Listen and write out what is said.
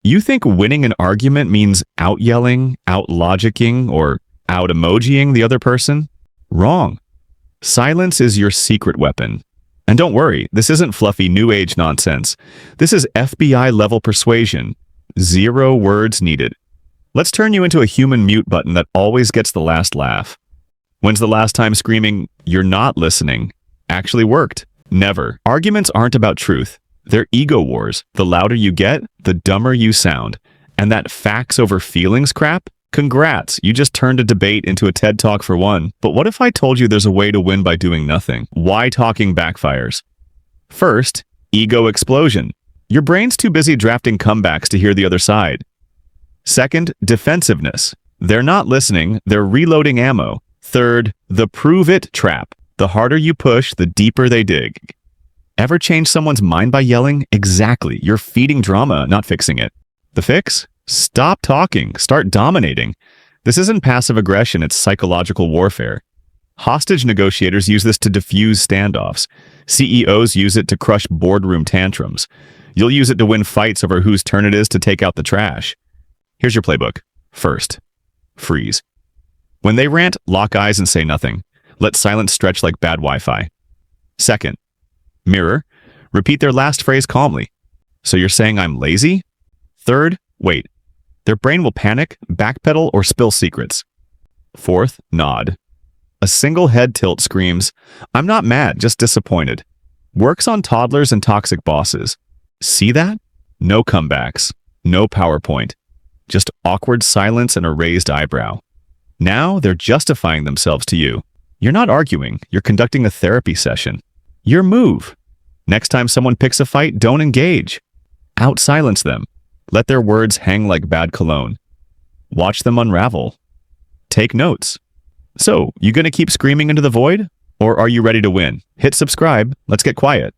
You think winning an argument means out-yelling, out-logicking, or out-emojiing the other person? Wrong. Silence is your secret weapon. And don't worry, this isn't fluffy New Age nonsense. This is FBI-level persuasion. 0 words needed. Let's turn you into a human mute button that always gets the last laugh. When's the last time screaming, "You're not listening," actually worked? Never. Arguments aren't about truth. They're ego wars. The louder you get, the dumber you sound. And that facts over feelings crap? Congrats, you just turned a debate into a TED Talk for one. But what if I told you there's a way to win by doing nothing? Why talking backfires? First, ego explosion. Your brain's too busy drafting comebacks to hear the other side. Second, defensiveness. They're not listening, they're reloading ammo. Third, the prove it trap. The harder you push, the deeper they dig. Ever change someone's mind by yelling? Exactly. You're feeding drama, not fixing it. The fix? Stop talking. Start dominating. This isn't passive aggression, it's psychological warfare. Hostage negotiators use this to diffuse standoffs. CEOs use it to crush boardroom tantrums. You'll use it to win fights over whose turn it is to take out the trash. Here's your playbook. First, freeze. When they rant, lock eyes and say nothing. Let silence stretch like bad Wi-Fi. Second, mirror. Repeat their last phrase calmly. So you're saying I'm lazy? Third, wait. Their brain will panic, backpedal, or spill secrets. Fourth, nod. A single head tilt screams, "I'm not mad, just disappointed." Works on toddlers and toxic bosses. See that? No comebacks. No PowerPoint. Just awkward silence and a raised eyebrow. Now they're justifying themselves to you. You're not arguing, you're conducting a therapy session. Your move. Next time someone picks a fight, don't engage. Out-silence them. Let their words hang like bad cologne. Watch them unravel. Take notes. So, you gonna keep screaming into the void? Or are you ready to win? Hit subscribe. Let's get quiet.